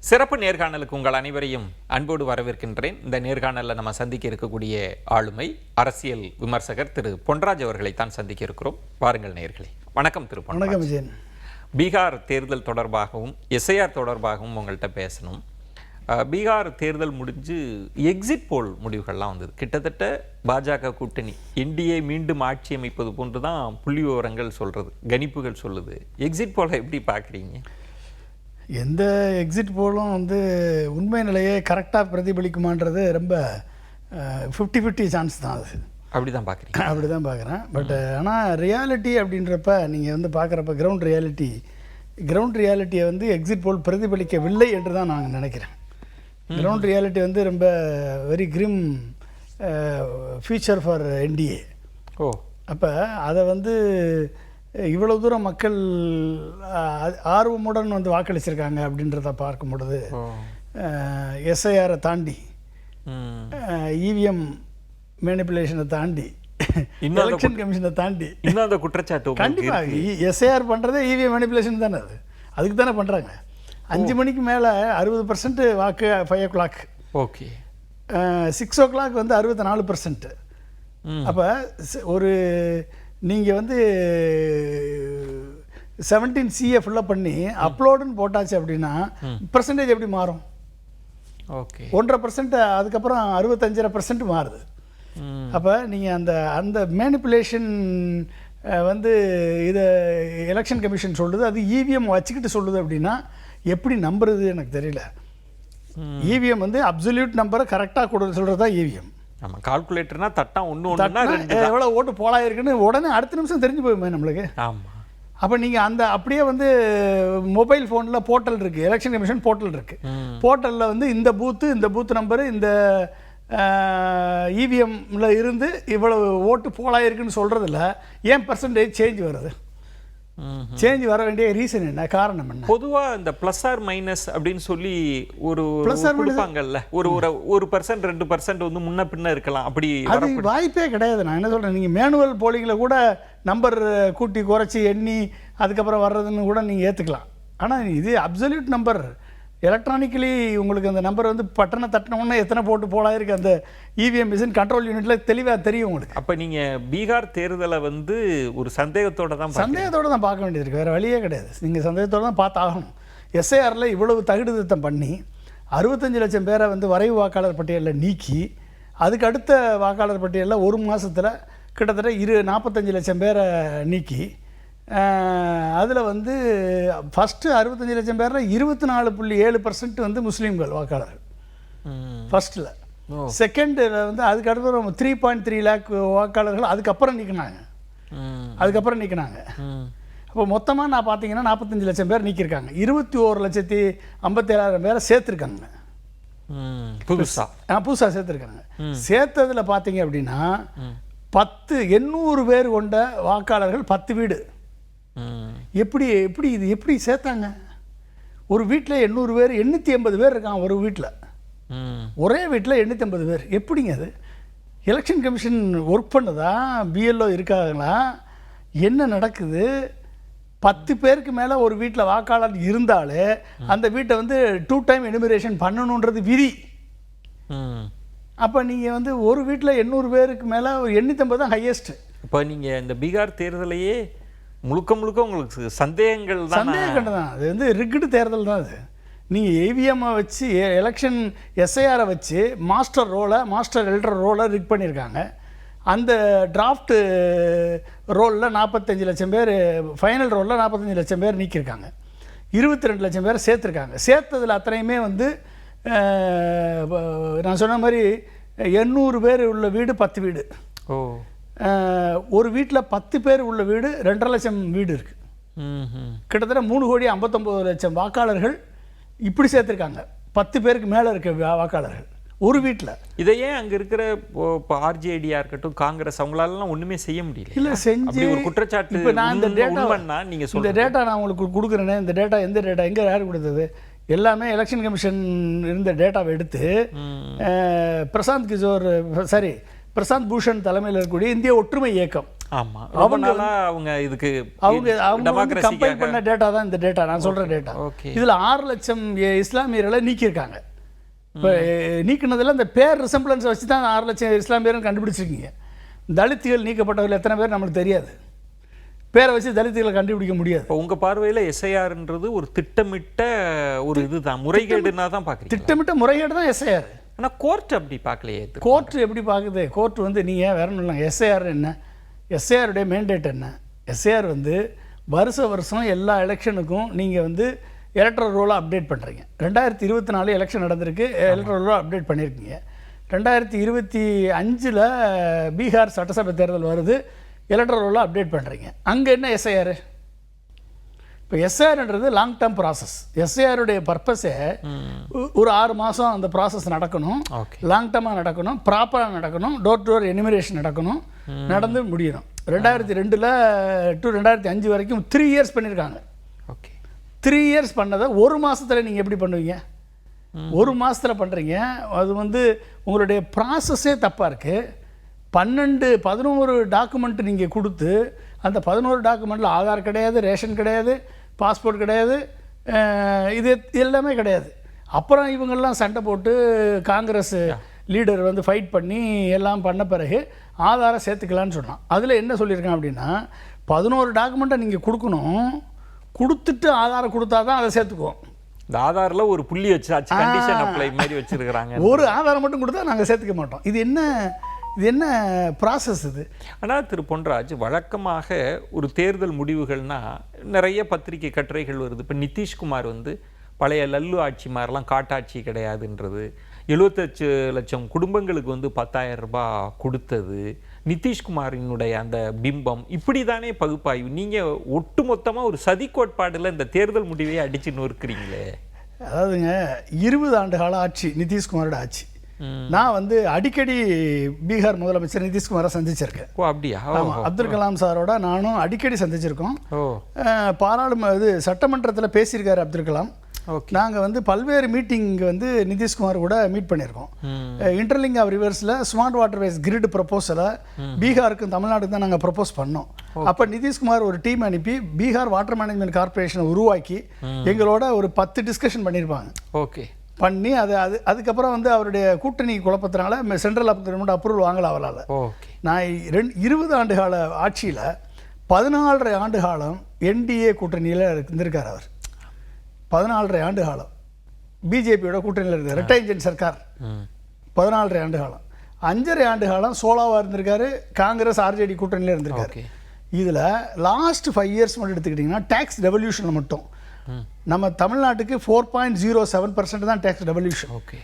சிறப்பு நேர்காணலுக்கு உங்கள் அனைவரையும் அன்போடு வரவேற்கின்றேன். இந்த நேர்காணலில் நம்ம சந்திக்க இருக்கக்கூடிய ஆளுமை அரசியல் விமர்சகர் திரு பொன்ராஜ் அவர்களை தான் சந்திக்க இருக்கிறோம். வாருங்கள் நேயர்களே. வணக்கம் திரு பொன்ராஜ். வணக்கம் விஜயன். பீகார் தேர்தல் தொடர்பாகவும் எஸ்ஐஆர் தொடர்பாகவும் உங்கள்கிட்ட பேசணும். பீகார் தேர்தல் முடிஞ்சு எக்ஸிட் போல் முடிவுகள்லாம் வந்தது. கிட்டத்தட்ட பாஜக கூட்டணி என்டிஏ மீண்டும் ஆட்சி அமைப்பது போன்று தான் புள்ளி விவரங்கள் சொல்கிறது, கணிப்புகள் சொல்லுது. எக்ஸிட் போலை எப்படி பார்க்குறீங்க? எந்த எக்ஸிட் போலும் உண்மை நிலையை கரெக்டாக பிரதிபலிக்குமான்றது ரொம்ப 50-50 சான்ஸ் தான். அது அப்படி தான் பார்க்குறீங்க? அப்படி தான் பார்க்குறேன். பட் ஆனால் ரியாலிட்டி அப்படின்றப்ப நீங்கள் பார்க்குறப்ப கிரவுண்ட் ரியாலிட்டியை எக்ஸிட் போல் பிரதிபலிக்கவில்லை என்று தான் நான் நினைக்கிறேன். கிரவுண்ட் ரியாலிட்டி ரொம்ப very grim future for NDA. ஓ, அப்போ அதை இவ்வளவு தூரம் மக்கள் ஆர்வமுடன் வாக்களிச்சிருக்காங்க அப்படின்றத பார்க்கும் பொழுது எஸ்ஐஆரை தாண்டி இவிஎம் மேனிப்புலேஷனை தாண்டி எலெக்ஷன் கமிஷனை தாண்டி இன்னும் அந்த குற்றச்சாட்டு கண்டிப்பாக எஸ்ஐஆர் பண்ணுறதே இவிஎம் மேனிப்புலேஷன் தானே. அதுக்கு தானே பண்ணுறாங்க. 5 மணிக்கு மேலே 60% வாக்கு 5 o'clock. ஓகே. 6 o'clock 64%. அப்போ ஒரு நீங்கள் 17C ஃபில்லப் பண்ணி அப்லோடுன்னு போட்டாச்சு அப்படின்னா பர்சன்டேஜ் எப்படி மாறும்? ஓகே, 1.5% அதுக்கப்புறம் 65.5% மாறுது. அப்போ நீங்கள் அந்த மேனிப்புலேஷன் இதை எலெக்ஷன் கமிஷன் சொல்லுது, அது இவிஎம் வச்சுக்கிட்டு சொல்லுது அப்படின்னா எப்படி நம்புறது எனக்கு தெரியல. இவிஎம் அப்சல்யூட் நம்பரை கரெக்டாக கொடுத்து சொல்கிறது தான் இவிஎம். ஆமாம், கால்குலேட்டர்னா தட்டா எவ்வளோ ஓட்டு போலாயிருக்குன்னு உடனே அடுத்த நிமிஷம் தெரிஞ்சு போயுமே நம்மளுக்கு. ஆமாம். அப்போ நீங்கள் அப்படியே மொபைல் ஃபோனில் போர்ட்டல் இருக்குது, எலெக்ஷன் கமிஷன் போர்ட்டல் இருக்குது. போர்ட்டலில் இந்த பூத்து நம்பரு இந்த இவிஎம்ல இருந்து இவ்வளவு ஓட்டு போலாயிருக்குன்னு சொல்கிறதில்ல. ஏன் பர்சன்டேஜ் சேஞ்ச் வருது? சேஞ்ச் வர வேண்டிய ரீசன் என்ன, காரணம் என்ன? பொதுவாக இந்த பிளஸ் ஆர் மைனஸ் அப்படின்னு சொல்லி ஒரு கொடுப்பாங்கல்ல, ஒரு 1% 2% முன்ன பின்ன இருக்கலாம். அப்படி அது வாய்ப்பே கிடையாது. நான் என்ன சொல்கிறேன், நீங்கள் மேனுவல் போலிங்கில் கூட நம்பர் கூட்டி குறைச்சி எண்ணி அதுக்கப்புறம் வர்றதுன்னு கூட நீங்கள் ஏற்றுக்கலாம். ஆனால் இது அப்சல்யூட் நம்பர். எலக்ட்ரானிக்கலி உங்களுக்கு அந்த நம்பர் பட்டனை தட்டினோன்னா எத்தனை போட்டு போலாயிருக்கு அந்த இவிஎம் மிஷின் கண்ட்ரோல் யூனிட்டில் தெளிவாக தெரியும் உங்களுக்கு. அப்போ நீங்கள் பீகார் தேர்தலை ஒரு சந்தேகத்தோடு தான் பார்க்க வேண்டியது இருக்குது. வேறு வழியே கிடையாது. நீங்கள் சந்தேகத்தோடு தான் பார்த்தாகணும். எஸ்ஐஆரில் இவ்வளவு தகுதித்தம் பண்ணி 65 லட்சம் பேரை வரைவு வாக்காளர் பட்டியலில் நீக்கி அதுக்கு அடுத்த வாக்காளர் பட்டியலில் ஒரு மாதத்தில் கிட்டத்தட்ட 45 லட்சம் பேரை நீக்கி அதில் ஃபஸ்ட்டு 65 லட்சம் பேரில் 24.7% முஸ்லீம்கள் வாக்காளர்கள் ஃபஸ்ட்டில். செகண்டில் அதுக்கு அடுத்த 3.3 lakh வாக்காளர்கள் அதுக்கப்புறம் நீக்கினாங்க. அப்போ மொத்தமாக நான் பார்த்தீங்கன்னா 45 லட்சம் பேர் நீக்கியிருக்காங்க. 21,57,000 பேரை சேர்த்துருக்காங்க. புதுசாக சேர்த்துருக்காங்க. சேர்த்ததில் பார்த்தீங்க அப்படின்னா 800 பேர் கொண்ட வாக்காளர்கள் 10 வீடு. எப்படி சேர்த்தாங்க? ஒரு வீட்டில் 800 பேர், 880 பேர் இருக்காங்க ஒரு வீட்டில். ஒரே வீட்டில் 880 பேர். எப்படிங்க அது? எலெக்ஷன் கமிஷன் ஒர்க் பண்ணுதா? பிஎல்ஓ இருக்காங்களா? என்ன நடக்குது? 10 பேருக்கு மேலே ஒரு வீட்டில் வாக்காளர் இருந்தாலே அந்த வீட்டை 2 time எனுமரேஷன் பண்ணணுன்றது விதி. அப்போ நீங்கள் ஒரு வீட்டில் 800 பேருக்கு மேலே ஒரு 850 தான் ஹையஸ்ட். இப்போ நீங்கள் இந்த பீகார் தேர்தலையே முழுக்க உங்களுக்கு சந்தேகங்கள் தான். அது ரிக்டு தேர்தல் தான். அது நீங்கள் ஏவிஎம்மை வச்சு எலெக்ஷன் எஸ்ஐஆரை வச்சு மாஸ்டர் எல்டர் ரோலை ரிக் பண்ணியிருக்காங்க. அந்த டிராஃப்ட் ரோலில் 45 லட்சம் பேர், ஃபைனல் ரோலில் 45 லட்சம் பேர் நீக்கியிருக்காங்க. 22 லட்சம் பேர் சேர்த்துருக்காங்க. சேர்த்ததில் அத்தனையுமே நான் சொன்ன மாதிரி 800 பேர் உள்ள வீடு 10 வீடு. ஒரு வீட்டில் 10 பேர் உள்ள வீடு 2.5 லட்சம் வீடு இருக்குது. கிட்டத்தட்ட 3,59,00,000 வாக்காளர்கள் இப்படி சேர்த்துருக்காங்க. 10 பேருக்கு மேலே இருக்க வாக்காளர்கள் ஒரு வீட்டில். இதையே அங்கே இருக்கிற இப்போ ஆர்ஜேடியாக இருக்கட்டும், காங்கிரஸ், அவங்களாலாம் ஒன்றுமே செய்ய முடியல. இல்லை, செஞ்சு ஒரு குற்றச்சாட்டு. இப்போ நான் இந்த டேட்டா நான் உங்களுக்கு கொடுக்குறேனே, இந்த டேட்டா எந்த டேட்டா எங்கே யார் கொடுத்தது? எல்லாமே எலெக்ஷன் கமிஷன் இருந்த டேட்டாவை எடுத்து பிரசாந்த் பூஷன் தலைமையில் இருக்கக்கூடிய இந்திய ஒற்றுமை இயக்கம் ஆமா, ரொம்ப நாளா அவங்க இதுக்கு அவங்க வந்து கம்பைல் பண்ண டேட்டா தான் இந்த டேட்டா, நான் சொல்கிற டேட்டா. இதில் 6 லட்சம் இஸ்லாமியர்களை நீக்கியிருக்காங்க. இப்போ நீக்கினதில் இந்த பேர் ரிசம்பிளன்ஸை வச்சு தான் 6 லட்சம் இஸ்லாமியர்கள் கண்டுபிடிச்சிருக்கீங்க. தலித்துகள் நீக்கப்பட்டவர்கள் எத்தனை பேர் நம்மளுக்கு தெரியாது. பேரை வச்சு தலித்துகளை கண்டுபிடிக்க முடியாது. இப்போ உங்கள் பார்வையில் எஸ்ஐஆர்ன்றது ஒரு திட்டமிட்ட ஒரு இதுதான், முறைகேடுனா தான் பார்க்குறீங்க? திட்டமிட்ட முறைகேடு தான் எஸ்ஐஆர். ஆனால் கோர்ட் அப்படி பார்க்கலையே. கோர்ட் எப்படி பார்க்குது? கோர்ட் வந்து நீங்கள் வேற ஒன்றும் எஸ்ஐஆர் என்ன, எஸ்ஐஆருடைய மேண்டேட் என்ன? எஸ்ஐஆர் வந்து வருஷம் எல்லா எலெக்ஷனுக்கும் நீங்கள் வந்து எலக்ட்ரல் ரோலை அப்டேட் பண்ணுறீங்க. 2024 எலெக்ஷன் நடந்திருக்கு, எலக்ட்ரல் ரோலை அப்டேட் பண்ணியிருக்கீங்க. 2025 பீகார் சட்டசபை தேர்தல் வருது, எலக்ட்ரல் ரோலை அப்டேட் பண்ணுறீங்க. அங்கே என்ன எஸ்ஐஆர்? இப்போ எஸ்ஐஆர்ன்றது லாங் டேர்ம் ப்ராசஸ். எஸ்ஐஆருடைய பர்பஸே ஒரு 6 மாதம் அந்த ப்ராசஸ் நடக்கணும், லாங் டேர்மாக நடக்கணும், ப்ராப்பராக நடக்கணும், டோர் டு டோர் எனிமிரேஷன் நடக்கணும், நடந்து முடியணும். 2002 to 2005 வரைக்கும் 3 இயர்ஸ் பண்ணியிருக்காங்க. ஓகே, 3 இயர்ஸ் பண்ணதை ஒரு மாதத்தில் நீங்கள் எப்படி பண்ணுவீங்க? ஒரு மாதத்தில் பண்ணுறீங்க. அது வந்து உங்களுடைய ப்ராசஸே தப்பாக இருக்குது. 11 டாக்குமெண்ட் நீங்கள் கொடுத்து அந்த 11 டாக்குமெண்ட்டில் ஆதார் கிடையாது, ரேஷன் கிடையாது, பாஸ்போர்ட் கிடையாது, இது எல்லாமே கிடையாது. அப்புறம் இவங்கெல்லாம் சண்டை போட்டு காங்கிரஸ் லீடர் வந்து ஃபைட் பண்ணி எல்லாம் பண்ண பிறகு ஆதாரம் சேர்த்துக்கலான்னு சொன்னான். அதில் என்ன சொல்லியிருக்கான் அப்படின்னா, 11 டாக்குமெண்ட்டை நீங்கள் கொடுக்கணும், கொடுத்துட்டு ஆதாரம் கொடுத்தா தான் அதை சேர்த்துக்குவோம். இந்த ஆதாரில் ஒரு புள்ளி வச்சாச்சு, கண்டிஷன் அப்ளை மாதிரி வச்சுருக்கிறாங்க. ஒரு ஆதாரம் மட்டும் கொடுத்தா நாங்கள் சேர்த்துக்க மாட்டோம். இது என்ன ப்ராசஸ் இது? ஆனால் திரு பொன்ராஜ், வழக்கமாக ஒரு தேர்தல் முடிவுகள்னா நிறைய பத்திரிகை கட்டுரைகள் வருது. இப்போ நிதிஷ்குமார் வந்து பழைய லல்லு ஆட்சி மாதிரிலாம் காட்டாட்சி கிடையாதுன்றது, 75 லட்சம் குடும்பங்களுக்கு வந்து 10,000 ரூபாய் கொடுத்தது, நிதிஷ்குமாரினுடைய அந்த பிம்பம், இப்படி தானே பகுப்பாய்வு. நீங்கள் ஒட்டு மொத்தமாக ஒரு சதி கோட்பாடில் இந்த தேர்தல் முடிவை அடித்து நொறுக்கிறீங்களே. அதாவதுங்க, 20 ஆண்டு கால ஆட்சி நிதிஷ்குமாரோட ஆட்சி. நான் வந்து அடிக்கடி பீகார் முதலமைச்சர் நிதிஷ்குமாரை சந்திச்சிருக்கேன். ஓ, அப்படியா? ஆமாம், அப்துல் கலாம் சாரோட நானும் அடிக்கடி சந்திச்சிருக்கோம். சட்டமன்றத்தில் பேசியிருக்காரு அப்துல் கலாம். நாங்கள் வந்து பல்வேறு மீட்டிங் வந்து நிதிஷ்குமார் கூட மீட் பண்ணியிருக்கோம். இன்டர்லிங்க் ஆஃப் ரிவர்ஸில் ஸ்மார்ட் வாட்டர் வேஸ் கிரிட் ப்ரொப்போசலை பீகாருக்கும் தமிழ்நாட்டுக்கு தான் நாங்கள் ப்ரொப்போஸ் பண்ணோம். அப்போ நிதிஷ்குமார் ஒரு டீம் அனுப்பி பீகார் வாட்டர் மேனேஜ்மெண்ட் கார்பரேஷனை உருவாக்கி எங்களோட ஒரு 10 டிஸ்கஷன் பண்ணியிருப்பாங்க. ஓகே, பண்ணி அதுக்கப்புறம் வந்து அவருடைய கூட்டணி குழப்பத்தினால சென்ட்ரல் கவர்மெண்ட் அப்ரூவல் வாங்கல அவரால். நான் 20 ஆண்டு கால ஆட்சியில் 14.5 ஆண்டு காலம் என்டிஏ கூட்டணியில் இருந்திருக்கார் அவர். 14.5 ஆண்டு காலம் பிஜேபியோட கூட்டணியில் இருக்கார். ரெட்டை இன்ஜின் சர்க்கார் 14.5 ஆண்டு காலம். 5.5 ஆண்டு காலம் சோலாவாக இருந்திருக்காரு, காங்கிரஸ் ஆர்ஜேடி கூட்டணியில் இருந்திருக்காரு. இதில் லாஸ்ட் 5 இயர்ஸ் மட்டும் எடுத்துக்கிட்டிங்கன்னா டேக்ஸ் ரெவல்யூஷனில் மட்டும் நம்ம தமிழ்நாட்டுக்கு 4.07% தான் டேக்ஸ் ரெவல்யூஷன். ஓகே,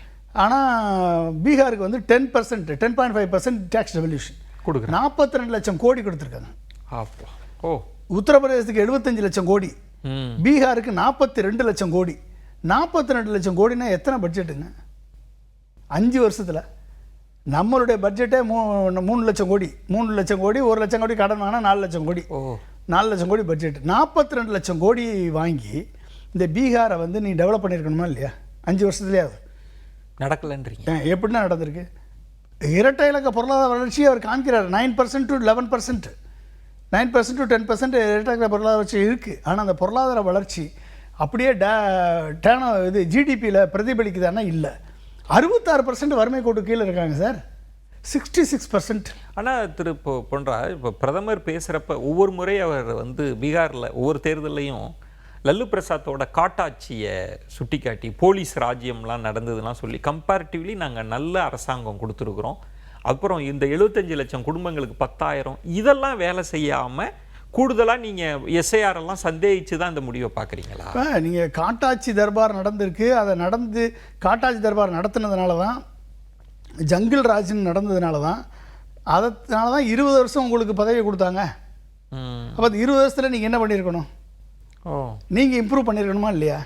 ஆனால் பீகாருக்கு வந்து 10%, 10.5% டேக்ஸ் ரெவல்யூஷன் கொடுக்குறேன். 42 லட்சம் கோடி கொடுத்துருக்காங்க. உத்தரப்பிரதேசத்துக்கு 75 லட்சம் கோடி, பீகாருக்கு 42 லட்சம் கோடி. 42 லட்சம் கோடினா எத்தனை பட்ஜெட்டுங்க 5 வருஷத்தில்? நம்மளுடைய பட்ஜெட்டே 3 லட்சம் கோடி. 3 லட்சம் கோடி, 1 லட்சம் கோடி கடன் வாங்கினா 4 லட்சம் கோடி. 4 லட்சம் கோடி பட்ஜெட். 42 லட்சம் கோடி வாங்கி இந்த பீகாரை வந்து நீ டெவலப் பண்ணியிருக்கணுமா இல்லையா? 5 வருஷத்துலேயாவது நடக்கலன்றீங்க. எப்படின்னா நடந்திருக்கு? இரட்டை இலக்க பொருளாதார வளர்ச்சியை அவர் காமிக்கிறார். 9% to 11%, 9% to 10% இரட்டை இலக்க பொருளாதார வளர்ச்சி இருக்குது. ஆனால் அந்த பொருளாதார வளர்ச்சி அப்படியே இது ஜிடிபியில் பிரதிபலிக்குதானா? இல்லை. 66% வறுமை கோட்டு கீழே இருக்காங்க சார். 66%. ஆனால் திரு பொன்ராஜ், இப்போ பிரதமர் பேசுகிறப்ப ஒவ்வொரு முறை அவர் வந்து பீகாரில் ஒவ்வொரு தேர்தலையும் லல்லு பிரசாத்தோட காட்டாட்சியை சுட்டி காட்டி போலீஸ் ராஜ்யம்லாம் நடந்ததுலாம் சொல்லி கம்பேரிட்டிவ்லி நாங்கள் நல்ல அரசாங்கம் கொடுத்துருக்குறோம், அப்புறம் இந்த 75 லட்சம் குடும்பங்களுக்கு 10,000, இதெல்லாம் வேலை செய்யாமல் கூடுதலாக நீங்கள் எஸ்ஐஆரெல்லாம் சந்தேகித்து தான் இந்த முடிவை பார்க்குறீங்களா? நீங்கள் காட்டாட்சி தர்பார் நடந்திருக்கு. அதை காட்டாட்சி தர்பார் நடத்துனதுனால தான், ஜங்கிள் ராஜ்னு நடந்ததுனால தான், அதனால தான் 20 வருஷம் உங்களுக்கு பதவி கொடுத்தாங்க. அப்போ 20 வருஷத்தில் நீங்கள் என்ன பண்ணியிருக்கணும்? நீங்கள் இம்ப்ரூவ் பண்ணியிருக்கணுமா இல்லையா?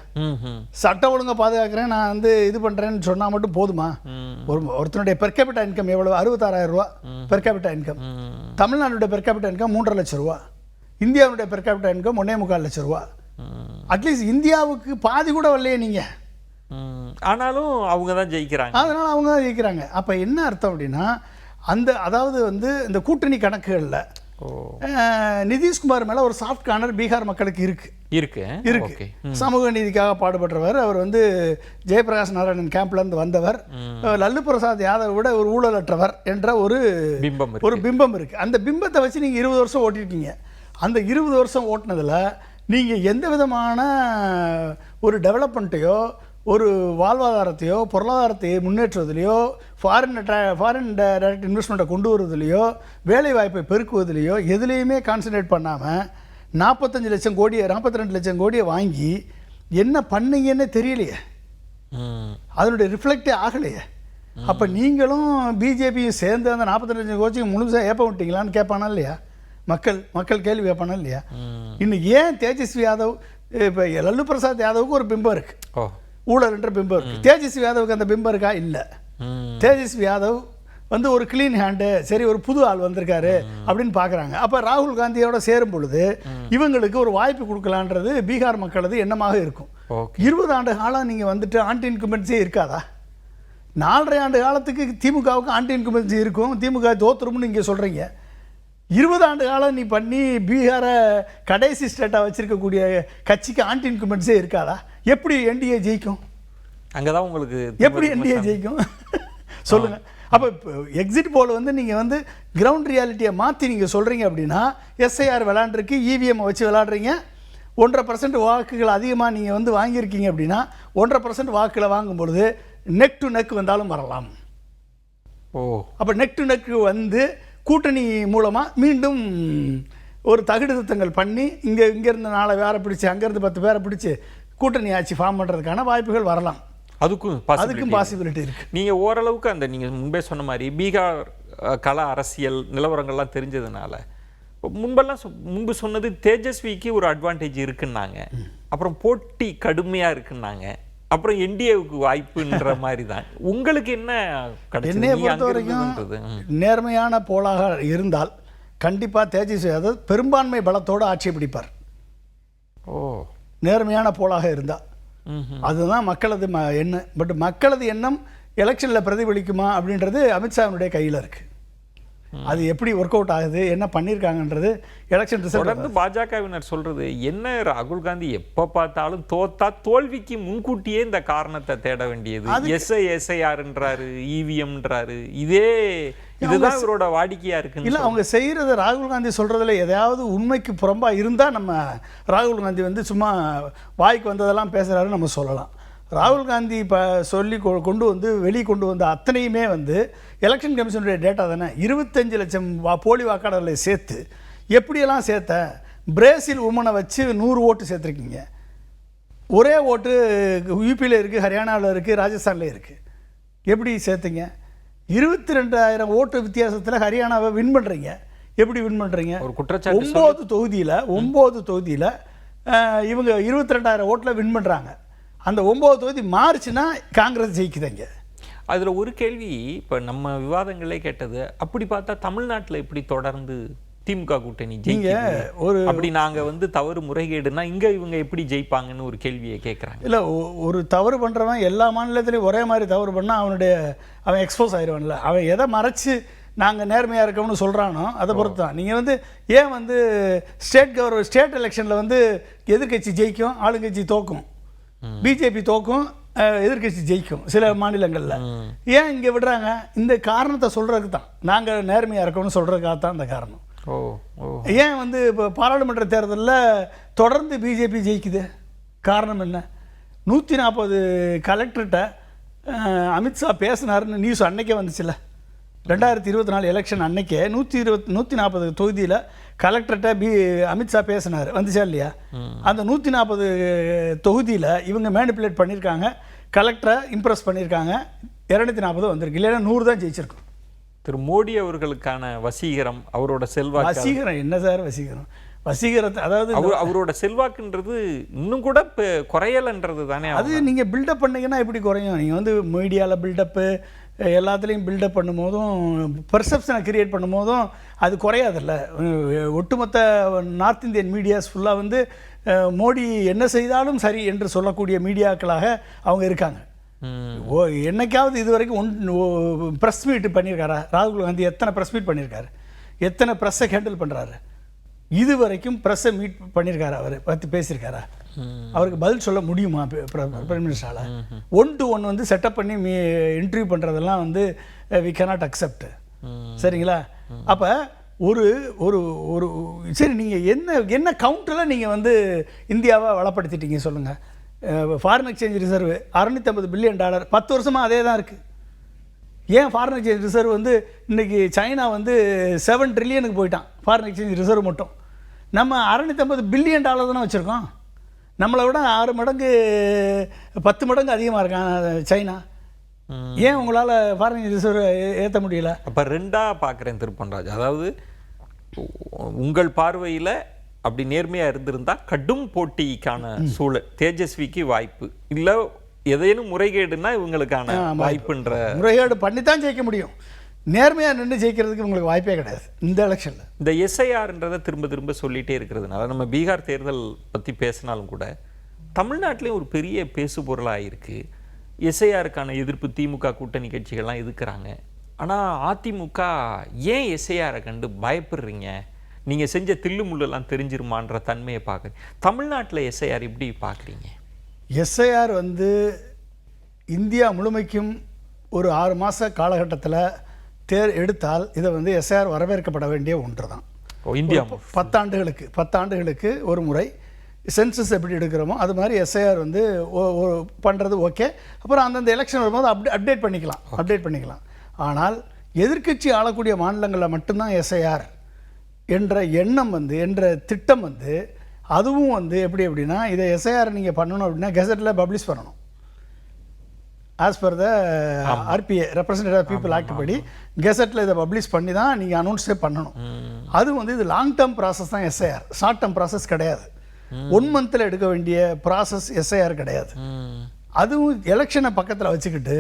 சட்டம் ஒழுங்கை பாதுகாக்கிறேன், நான் வந்து இது பண்ணுறேன்னு சொன்னால் மட்டும் போதுமா? ஒருத்தனுடைய பெர் கேபிட்டா இன்கம் எவ்வளவு? 66,000 ரூபா பெர் கேபிட்டா இன்கம். தமிழ்நாட்டுடைய பெர் கேபிட்டா இன்கம் 3.5 லட்சம் ரூபா. இந்தியாவுடைய பெர் கேபிட்டா இன்கம் 1.25 லட்சம் ரூபா. அட்லீஸ்ட் இந்தியாவுக்கு பாதி கூட வரலையே நீங்கள். ஆனாலும் அவங்க தான் ஜெயிக்கிறாங்க. அதனால் அவங்க தான் ஜெயிக்கிறாங்க. அப்போ என்ன அர்த்தம் அப்படின்னா, அதாவது வந்து இந்த கூட்டணி கணக்குகளில் நிதிஷ்குமார் மேலே ஒரு சாஃப்ட் கார்னர் பீகார் மக்களுக்கு இருக்கு. சமூக நீதிக்காக பாடுபட்டவர். அவர் வந்து ஜெயபிரகாஷ் நாராயணன் கேம்ப்லேருந்து வந்தவர். லல்லு பிரசாத் யாதவ் விட ஒரு ஊழலற்றவர் என்ற ஒரு பிம்பம் இருக்குது. அந்த பிம்பத்தை வச்சு நீங்கள் 20 வருஷம் ஓட்டிருக்கீங்க. அந்த 20 வருஷம் ஓட்டினதில் நீங்கள் எந்த விதமான ஒரு டெவலப்மெண்ட்டையோ ஒரு வாழ்வாதாரத்தையோ பொருளாதாரத்தையோ முன்னேற்றுவதிலையோ ஃபாரின் டைரக்ட் இன்வெஸ்ட்மெண்ட்டை கொண்டு வருவதிலையோ வேலைவாய்ப்பை பெருக்குவதிலையோ எதுலேயுமே கான்சன்ட்ரேட் பண்ணாமல் 42 லட்சம் கோடியை வாங்கி என்ன பண்ணீங்கன்னு தெரியலையே, அதனுடைய ரிஃப்ளெக்டே ஆகலையே. அப்போ நீங்களும் பிஜேபியும் சேர்ந்து அந்த 42 லட்சம் கோடிக்கு முழுசாக ஏப்ப விட்டீங்களான்னு கேட்பானா இல்லையா? மக்கள் கேள்வி கேட்பானா இல்லையா? இன்னும் ஏன் தேஜஸ்வி யாதவ், இப்போ லல்லு பிரசாத் யாதவுக்கு ஒரு பிம்பம் இருக்குது, ஊழல் என்ற பிம்பம் இருக்குது. தேஜஸ்வி யாதவுக்கு அந்த பிம்பம் இருக்கா? இல்லை. தேஜஸ்வி யாதவ் வந்து ஒரு க்ளீன் ஹேண்டு, சரி ஒரு புது ஆள் வந்திருக்காரு அப்படின்னு பார்க்குறாங்க. அப்போ ராகுல் காந்தியோட சேரும் பொழுது இவங்களுக்கு ஒரு வாய்ப்பு கொடுக்கலான்றது பீகார் மக்களது எண்ணமாக இருக்கும். 20 ஆண்டு காலம் நீங்கள் வந்துட்டு ஆன்டி இன்குமென்சியே இருக்காதா? 4.5 ஆண்டு காலத்துக்கு திமுகவுக்கு ஆன்டி இன்குமென்சி இருக்கும், திமுக தோத்துரும்னு நீங்கள் சொல்கிறீங்க. 20 ஆண்டு காலம் நீ பண்ணி பீகாரை கடைசி ஸ்டேட்டாக வச்சுருக்கக்கூடிய கட்சிக்கு ஆன்டி இன்குமென்ஸே இருக்காதா? எப்படி என்டிஏ ஜெயிக்கும்? அங்கே தான் உங்களுக்கு எப்படி என்டிஏ ஜெயிக்கும் சொல்லுங்கள். அப்போ எக்ஸிட் போல் வந்து நீங்கள் வந்து கிரவுண்ட் ரியாலிட்டியை மாற்றி நீங்கள் சொல்கிறீங்க அப்படின்னா, எஸ்ஐஆர் விளாண்டுருக்கு, இவிஎம்மை வச்சு விளாடுறீங்க, 1.5% வாக்குகள் அதிகமாக நீங்கள் வந்து வாங்கியிருக்கீங்க அப்படின்னா 1.5% வாக்குகளை வாங்கும்பொழுது நெக் டு நெக் வந்தாலும் வரலாம். அப்போ நெக் டு நெக் வந்து கூட்டணி மூலமாக மீண்டும் ஒரு தகுதித்தங்கள் பண்ணி இங்கேருந்து 4 பேரை பிடிச்சி அங்கேருந்து 10 பேரை பிடிச்சி கூட்டணி ஆட்சி ஃபார்ம் பண்ணுறதுக்கான வாய்ப்புகள் வரலாம். அதுக்கும் பாசிபிலிட்டி இருக்குது. நீங்கள் ஓரளவுக்கு அந்த நீங்கள் முன்பே சொன்ன மாதிரி பீகார் கள அரசியல் நிலவரங்கள்லாம் தெரிஞ்சதுனால முன்பு சொன்னது தேஜஸ்விக்கு ஒரு அட்வான்டேஜ் இருக்குன்னாங்க, அப்புறம் போட்டி கடுமையாக இருக்குன்னாங்க, அப்புறம் என்டிஏவுக்கு வாய்ப்புன்ற மாதிரி தான். உங்களுக்கு என்னைய பொறுத்த வரைக்கும் நேர்மையான போலாக இருந்தால் கண்டிப்பாக தேஜஸ்வி யாதவ் பெரும்பான்மை பலத்தோடு ஆட்சியை பிடிப்பார். நேர்மையான போலாக இருந்தால் அதுதான் மக்களது எண்ணம். பட் மக்களது எண்ணம் எலெக்ஷனில் பிரதிபலிக்குமா அப்படின்றது அமித்ஷாவினுடைய கையில் இருக்குது. அது எப்படி ஒர்க் அவுட் ஆகுது, என்ன பண்ணியிருக்காங்கன்றது எலெக்ஷன் ரிசல்ட். தொடர்ந்து பாஜகவினர் சொல்றது என்ன, ராகுல் காந்தி எப்போ பார்த்தாலும் தோல்விக்கு முன்கூட்டியே இந்த காரணத்தை தேட வேண்டியது, எஸ்ஐஆர்ன்றாரு, இவிஎம்ன்றாரு, இதுதான் இவரோட வாடிக்கையா இருக்கு. இல்லை, அவங்க செய்கிறது ராகுல் காந்தி சொல்றதுல எதையாவது உண்மைக்கு புறம்பா இருந்தால் நம்ம ராகுல் காந்தி வந்து சும்மா வாய்க்கு வந்ததெல்லாம் பேசுகிறாருன்னு நம்ம சொல்லலாம். ராகுல் காந்தி இப்போ சொல்லி வெளியே கொண்டு வந்த அத்தனையுமே வந்து எலெக்ஷன் கமிஷனுடைய டேட்டா தானே. 25 லட்சம் போலி வாக்காளர்களை சேர்த்து எப்படியெல்லாம் சேர்த்த, பிரேசில் உமனை வச்சு 100 ஓட்டு சேர்த்துருக்கீங்க. ஒரே ஓட்டு யூபியில் இருக்குது, ஹரியானாவில் இருக்குது, ராஜஸ்தானில் இருக்குது. எப்படி சேர்த்துங்க? 22,000 ஓட்டு வித்தியாசத்தில் ஹரியானாவை வின் பண்ணுறீங்க. எப்படி வின் பண்ணுறீங்க? ஒரு குற்றச்சாட்டு. 9 தொகுதியில் இவங்க 22,000 ஓட்டில் வின் பண்ணுறாங்க. அந்த 9 தொகுதி மாறுச்சுன்னா காங்கிரஸ் ஜெயிக்குதுங்க. அதில் ஒரு கேள்வி, இப்போ நம்ம விவாதங்களே கேட்டது, அப்படி பார்த்தா தமிழ்நாட்டில் எப்படி தொடர்ந்து திமுக கூட்டணி ஜெயிங்க அப்படி நாங்கள் வந்து தவறு முறைகேடுனா இங்கே இவங்க எப்படி ஜெயிப்பாங்கன்னு ஒரு கேள்வியை கேட்குறாங்க. இல்லை, ஒரு தவறு பண்ணுறவன் எல்லா மாநிலத்திலையும் ஒரே மாதிரி தவறு பண்ணால் அவன் எக்ஸ்போஸ் ஆயிடுவான்ல. அவன் எதை மறைச்சு நாங்கள் நேர்மையாக இருக்கோம்னு சொல்கிறானோ அதை பொறுத்து தான். நீங்கள் வந்து ஏன் வந்து ஸ்டேட் எலெக்ஷனில் வந்து எதிர்கட்சி ஜெயிக்கும், ஆளுங்கட்சி தோக்கும், பிஜேபி தோக்கும், எதிர்கட்சி ஜெயிக்கும் சில மாநிலங்களில். ஏன் இங்கே விடுறாங்க? இந்த காரணத்தை சொல்கிறதுக்கு தான், நாங்கள் நேர்மையாக இருக்கோம்னு சொல்கிறதுக்காக தான் இந்த காரணம். ஏன் வந்து இப்போ பாராளுமன்ற தேர்தலில் தொடர்ந்து பிஜேபி ஜெயிக்குது? காரணம் என்ன? 140 கலெக்டர்கிட்ட அமித்ஷா பேசினாருன்னு நியூஸ் அன்னைக்கே வந்துச்சுல்ல. 2024 எலெக்ஷன் அன்னைக்கே 140 தொகுதியில் கலெக்டர்கிட்ட அமித்ஷா பேசினார், வந்துச்சா இல்லையா? அந்த 140 தொகுதியில் இவங்க மேனிப்புலேட் பண்ணியிருக்காங்க, கலெக்டரை இம்ப்ரெஸ் பண்ணியிருக்காங்க, 240 வந்திருக்கு. இல்லைன்னா 100 தான் ஜெயிச்சிருக்கும். திரு மோடி அவர்களுக்கான வசீகரம், அவரோட செல்வாக்கு. வசீகரம் என்ன சார் வசீகரம்? வசீகரத்தை அதாவது அவரோட செல்வாக்குன்றது இன்னும் கூட குறையலைன்றது தானே. அது நீங்கள் பில்டப் பண்ணீங்கன்னா எப்படி குறையும்? நீங்கள் வந்து மீடியாவில் பில்டப்பு எல்லாத்துலேயும் பில்டப் பண்ணும்போதும் பெர்செப்ஷனை கிரியேட் பண்ணும்போதும் அது குறையாதில்ல. ஒட்டுமொத்த நார்த் இந்தியன் மீடியாஸ் ஃபுல்லாக வந்து மோடி என்ன செய்தாலும் சரி என்று சொல்லக்கூடிய மீடியாக்களாக அவங்க இருக்காங்க. என்னைக்காவது இது வரைக்கும் ப்ரெஸ் மீட் பண்ணியிருக்காரா ராகுல் காந்தி? எத்தனை ப்ரெஸ் மீட் பண்ணியிருக்காரு? எத்தனை ப்ரெஸ்ஸை ஹேண்டில் பண்ணுறாரு? இது வரைக்கும் ப்ரெஸ்ஸை மீட் பண்ணியிருக்காரு, அவர் பற்றி பேசியிருக்காரா? அவருக்கு பதில் சொல்ல முடியுமா பிரைம் மினிஸ்டரால்? 1-to-1 வந்து செட்டப் பண்ணி இன்டர்வியூ பண்ணுறதெல்லாம் வந்து வி கேனாட் அக்செப்ட். சரிங்களா? அப்போ ஒரு ஒரு ஒரு சரி, நீங்கள் என்ன கவுண்டரில் நீங்கள் வந்து இந்தியாவை வளப்படுத்திட்டீங்க சொல்லுங்கள். ஃபாரின் எக்ஸ்சேஞ்ச் ரிசர்வ் $650 பில்லியன் 10 வருஷமாக அதே தான் இருக்குது. ஏன் ஃபாரின் எக்ஸ்சேஞ்ச் ரிசர்வ் வந்து இன்றைக்கி சைனா வந்து $7 ட்ரில்லியனுக்கு போயிட்டான் ஃபாரின் எக்ஸ்சேஞ்ச் ரிசர்வ் மட்டும். நம்ம $650 பில்லியன் தானே வச்சுருக்கோம். நம்மளை விட 6 மடங்கு 10 மடங்கு அதிகமாக இருக்கான் சைனா. ஏன் உங்களால் ஃபாரின் ரிசர்வ் ஏற்ற முடியல? அப்போ ரெண்டாக பார்க்குறேன் திருப்பன்ராஜ். அதாவது உங்கள் பார்வையில் அப்படி நேர்மையாக இருந்திருந்தால் கடும் போட்டிக்கான சூழல் தேஜஸ்விக்கு வாய்ப்பு இல்லை, ஏதேனும் முறைகேடுனா இவங்களுக்கான வாய்ப்புன்ற முறைகேடு பண்ணி தான் ஜெயிக்க முடியும். நேர்மையாக நின்று ஜெயிக்கிறதுக்கு உங்களுக்கு வாய்ப்பே கிடையாது இந்த எலெக்ஷனில். இந்த எஸ்ஐஆர்ன்றதை திரும்ப திரும்ப சொல்லிகிட்டே இருக்கிறதுனால நம்ம பீகார் தேர்தல் பற்றி பேசினாலும் கூட தமிழ்நாட்டிலையும் ஒரு பெரிய பேசுபொருளாக இருக்குது. எஸ்ஐஆருக்கான எதிர்ப்பு திமுக கூட்டணி கட்சிகள்லாம் எதிர்க்கிறாங்க. ஆனால் அதிமுக ஏன் எஸ்ஐஆரை கண்டு பயப்படுறீங்க? நீங்கள் செஞ்ச தில்லு முள்ளெல்லாம் தெரிஞ்சிருமான்ற தன்மையை பார்க்குறீங்க. தமிழ்நாட்டில் எஸ்ஐஆர் எப்படி பார்க்குறீங்க? எஸ்ஐஆர் வந்து இந்தியா முழுமைக்கும் ஒரு 6 மாத காலகட்டத்தில் எடுத்தால் இதை வந்து எஸ்ஐஆர் வரவேற்கப்பட வேண்டிய ஒன்று தான். இந்தியா 10 ஆண்டுகளுக்கு ஒரு முறை சென்சஸ் எப்படி எடுக்கிறோமோ அது மாதிரி எஸ்ஐஆர் வந்து பண்ணுறது ஓகே. அப்புறம் அந்தந்த எலெக்ஷன் வரும்போது அப்டேட் பண்ணிக்கலாம். ஆனால் எதிர்க்கட்சி ஆளக்கூடிய மாநிலங்களில் மட்டும்தான் எஸ்ஐஆர் என்ற எண்ணம் வந்து என்ற திட்டம் வந்து அதுவும் வந்து எப்படின்னா இதை எஸ்ஐஆர் நீங்கள் பண்ணணும் அப்படின்னா கெசட்டில் பப்ளிஷ் பண்ணணும். As per the RBA representative people act படி கெசட்டில் இதை பப்ளிஷ் பண்ணி தான் நீங்கள் அனௌன்ஸே பண்ணணும். அது வந்து இது லாங் டேர்ம் ப்ராசஸ் தான் எஸ்ஐஆர், ஷார்ட் டேர்ம் ப்ராசஸ் கிடையாது. 1 மந்தில் எடுக்க வேண்டிய ப்ராசஸ் எஸ்ஐஆர் கிடையாது. அதுவும் எலெக்ஷனை பக்கத்தில் வச்சுக்கிட்டு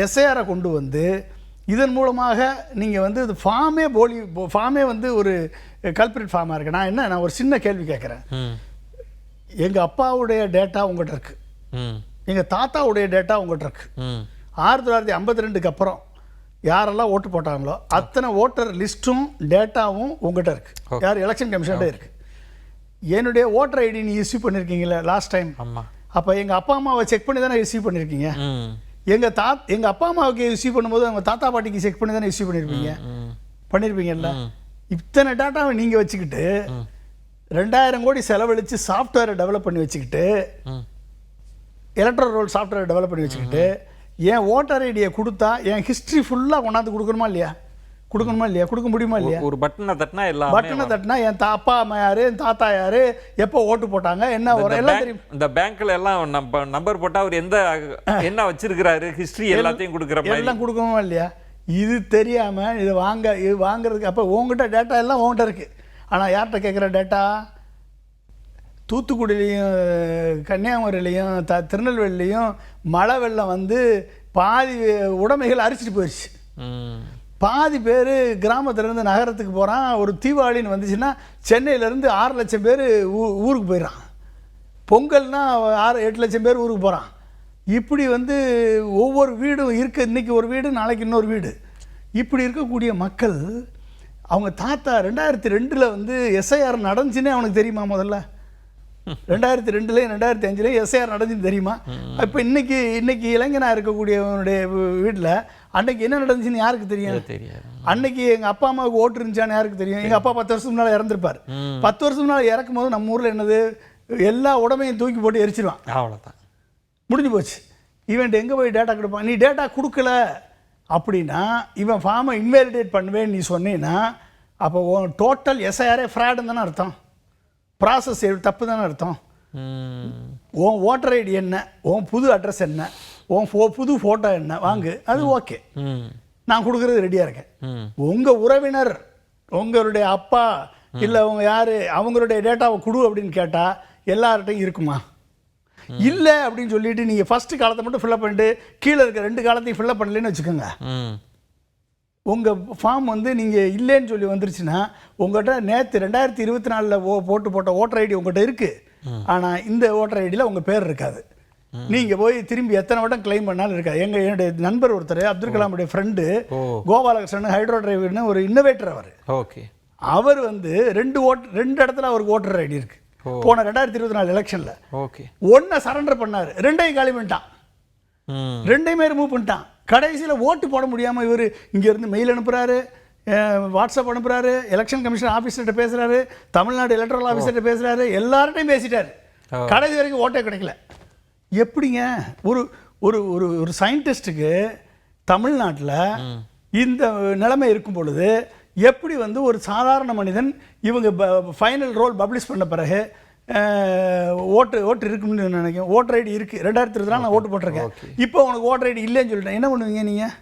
எஸ்ஐஆரை கொண்டு வந்து இதன் மூலமாக நீங்கள் வந்து இது ஃபார்மே வந்து ஒரு கல்பிரிட் ஃபார்மாக இருக்குது. நான் ஒரு சின்ன கேள்வி கேட்குறேன். எங்கள் அப்பாவுடைய டேட்டா உங்கள்கிட்ட இருக்குது, எங்கள் தாத்தாவுடைய டேட்டா உங்கள்கிட்ட இருக்குது. 1952க்கு அப்புறம் யாரெல்லாம் ஓட்டு போட்டாங்களோ அத்தனை ஓட்டர் லிஸ்ட்டும் டேட்டாவும் உங்கள்கிட்ட இருக்குது. யார் எலெக்ஷன் கமிஷன்கிட்ட இருக்குது. என்னுடைய ஓட்டர் ஐடி நீ இஷ்யூ பண்ணியிருக்கீங்களே லாஸ்ட் டைம். அப்போ எங்கள் அப்பா அம்மாவை செக் பண்ணி தானே இஷ்யூ பண்ணியிருக்கீங்க. எங்கள் அப்பா அம்மாவுக்கு இஷ்யூ பண்ணும்போது அவங்க தாத்தா பாட்டிக்கு செக் பண்ணி தானே இஷ்யூ பண்ணியிருப்பீங்கல்ல. இத்தனை டேட்டாவை நீங்கள் வச்சுக்கிட்டு 2000 கோடி செலவழித்து சாஃப்ட்வேரை டெவலப் பண்ணி வச்சுக்கிட்டு எலக்ட்ரல் ரோல் சாஃப்ட்வேரை டெவலப் பண்ணி வச்சுக்கிட்டு என் ஓட்டர் ஐடியை கொடுத்தா என் ஹிஸ்ட்ரி ஃபுல்லாக கொண்டாந்து கொடுக்கணுமா இல்லையா? கொடுக்க முடியுமா இல்லையா? ஒரு பட்டனை தட்டினா என் அப்பா அம்மா யாரு, என் தாத்தா யாரு, எப்போ ஓட்டு போட்டாங்க, என்ன எல்லாம் தெரியும். இந்த பேங்க்ல எல்லாம் நம்பர் போட்டா அவர் என்ன வச்சிருக்கிறாரு ஹிஸ்டரி எல்லாத்தையும் கொடுக்குற மாதிரி எல்லாம் கொடுக்கணுமா இல்லையா? இது தெரியாம இது வாங்குறதுக்கு அப்போ உங்ககிட்ட டேட்டா எல்லாம் உங்ககிட்ட இருக்கு. ஆனால் யார்கிட்ட கேட்குற டேட்டா? தூத்துக்குடியிலையும் கன்னியாகுமரியிலையும் திருநெல்வேலிலையும் மழை வெள்ளம் வந்து பாதி உடைமைகள் அரிச்சிட்டு போயிடுச்சு. பாதி பேர் கிராமத்துலேருந்து நகரத்துக்கு போகிறான். ஒரு தீபாவளின்னு வந்துச்சுன்னா சென்னையிலேருந்து 6 லட்சம் பேர் ஊருக்கு போயிடறான். பொங்கல்னா 6-8 லட்சம் பேர் ஊருக்கு போகிறான். இப்படி வந்து ஒவ்வொரு வீடும் இன்றைக்கி ஒரு வீடு, நாளைக்கு இன்னொரு வீடு. இப்படி இருக்கக்கூடிய மக்கள் அவங்க தாத்தா 2002 வந்து எஸ்ஐஆர் நடந்துச்சுன்னே அவனுக்கு தெரியுமா? முதல்ல 2002 2005 எஸ்ஐஆர் நடந்துச்சுன்னு தெரியுமா? இப்போ இன்னைக்கு இளைஞனாக இருக்கக்கூடியவனுடைய வீட்டில் அன்னைக்கு என்ன நடந்துச்சுன்னு யாருக்கு தெரியும்? அன்னைக்கு எங்கள் அப்பா அம்மாவுக்கு ஓட்டு இருந்துச்சான்னு யாருக்கு தெரியும்? எங்கள் அப்பா 10 வருஷத்துக்கு முன்னால் இறந்துருப்பார். 10 வருஷத்துக்கு முன்னால் இறக்கும் போது நம்ம ஊரில் என்னது, எல்லா உடமையும் தூக்கி போட்டு எரிச்சிருவான். அவ்வளோதான், முடிஞ்சு போச்சு. இவன்ட்டு எங்கே போய் டேட்டா கொடுப்பான்? நீ டேட்டா கொடுக்கல அப்படின்னா இவன் ஃபார்மை இன்வேலிடேட் பண்ணுவேன்னு நீ சொன்னீன்னா அப்போ உன் டோட்டல் எஸ்ஐஆரே ஃப்ராடுன்னு தானே அர்த்தம். ப்ராசஸ் தப்பு தானே அர்த்தம். உன் ஓட்டர் ஐடி என்ன, உன் புது அட்ரஸ் என்ன, உன் புது ஃபோட்டோ என்ன வாங்கு, அது ஓகே, நான் கொடுக்குறது ரெடியாக இருக்கேன். உங்கள் உறவினர், உங்களுடைய அப்பா இல்லை அவங்க யார், அவங்களுடைய டேட்டாவை கொடு அப்படின்னு கேட்டால் எல்லார்ட்டையும் இருக்குமா? இல்லை அப்படின்னு சொல்லிட்டு நீங்கள் ஃபஸ்ட்டு காலத்தை மட்டும் ஃபில்லப் பண்ணிட்டு கீழே இருக்க 2 காலத்தையும் ஃபில்லப் பண்ணலன்னு வச்சுக்கோங்க. உங்கள் ஃபார்ம் வந்து நீங்கள் இல்லைன்னு சொல்லி வந்துருச்சுன்னா உங்கள்கிட்ட நேற்று 2024 போட்ட ஓட்டர் ஐடி உங்கள்கிட்ட இருக்குது. ஆனால் இந்த ஓட்டர் ஐடியில் உங்கள் பேர் இருக்காது. நீங்கள் போய் திரும்பி எத்தனை வட்டம் கிளைம் பண்ணாலும் இருக்கா. என்னுடைய நண்பர் ஒருத்தர் அப்துல் கலாமுடைய ஃப்ரெண்டு கோபாலகிருஷ்ணன் ஹைட்ரோ டிரைவர்னு ஒரு இன்னோவேட்டர் அவர். ஓகே. அவர் வந்து 2 இடத்துல அவருக்கு ஓட்டர் ஐடி இருக்கு. போன 2024 எலெக்ஷன்ல ஒன்றை சரண்டர் பண்ணார், 2ஐயும் காலி பண்ணிட்டான், 2ஐயுமே ரிமூவ் பண்ணிட்டான். கடைசியில் ஓட்டு போட முடியாமல் இவர் இங்கேருந்து மெயில் அனுப்புகிறாரு, வாட்ஸ்அப் அனுப்புகிறாரு, எலெக்ஷன் கமிஷன் ஆஃபீஸர்கிட்ட பேசுகிறாரு, தமிழ்நாடு எலக்ட்ரல் ஆஃபீஸர்கிட்ட பேசுகிறாரு, எல்லார்ட்டையும் பேசிட்டார். கடைசி வரைக்கும் ஓட்டே கிடைக்கல. எப்படிங்க ஒரு ஒரு ஒரு ஒரு சயின்டிஸ்ட்டுக்கு தமிழ்நாட்டில் இந்த நிலைமை இருக்கும் பொழுது எப்படி வந்து ஒரு சாதாரண மனிதன் இவங்க ஃபைனல் ரோல் பப்ளிஷ் பண்ண பிறகு ஓட்டு இருக்குன்னு நினைக்கிறேன். ஓட்டர் ஐடி இருக்குது, 2024 நான் ஓட்டு போட்டிருக்கேன், இப்போ உனக்கு ஓட்டர் ஐடி இல்லைன்னு சொல்லிட்டேன், என்ன பண்ணுவீங்க நீங்கள்?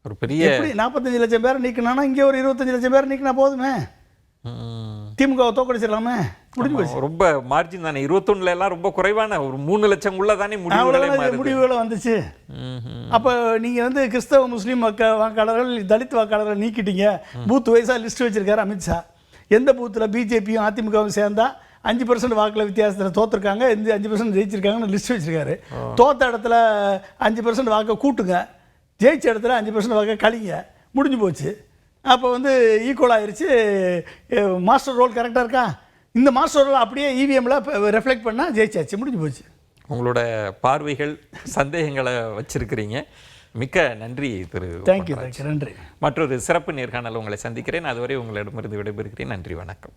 ஒரு பெரிய எப்படி 45 லட்சம் பேரை நீக்கினா இங்கே ஒரு 25 லட்சம் பேரை நீக்கினா போதுமே, திமுகவை தோக்கடிச்சிடலாமே, முடிஞ்சு போச்சு. ரொம்ப மார்ஜின் தானே 21 எல்லாம் ரொம்ப குறைவான ஒரு 3 லட்சம் உள்ள தானே முடிவுகளை வந்துச்சு. அப்போ நீங்கள் வந்து கிறிஸ்தவ முஸ்லீம் வாக்காளர்கள் தலித் வாக்காளர்கள் நீக்கிட்டீங்க. பூத் வைஸாக லிஸ்ட் வச்சிருக்காரு அமித்ஷா. எந்த பூத்தில் பிஜேபியும் அதிமுகவும் சேர்ந்தா 5% வாக்கில் வித்தியாசத்தில் தோற்றுருக்காங்க, இந்த 5% ஜெயிச்சிருக்காங்கன்னு லிஸ்ட் வச்சிருக்காரு. தோத்த இடத்துல 5% வாக்கை கூட்டுங்க, ஜெயிச்ச இடத்துல 5% வாக்கை கழிங்க, முடிஞ்சு போச்சு. அப்போ வந்து ஈக்குவல் ஆயிடுச்சு. மாஸ்டர் ரோல் கரெக்டாக இருக்கா? இந்த மாஸ்டர் ரோல் அப்படியே இவிஎம்மில் ரெஃப்ளெக்ட் பண்ணால் ஜெயிச்சாச்சு, முடிஞ்சு போச்சு. உங்களோட பார்வைகள் சந்தேகங்களை வச்சிருக்கிறீங்க. மிக்க நன்றி திரு. தேங்க்யூ, நன்றி. மற்றொரு சிறப்பு நேர்காணல் உங்களை சந்திக்கிறேன். அதுவரை உங்களிடமிருந்து விடைபெறுகிறேன். நன்றி, வணக்கம்.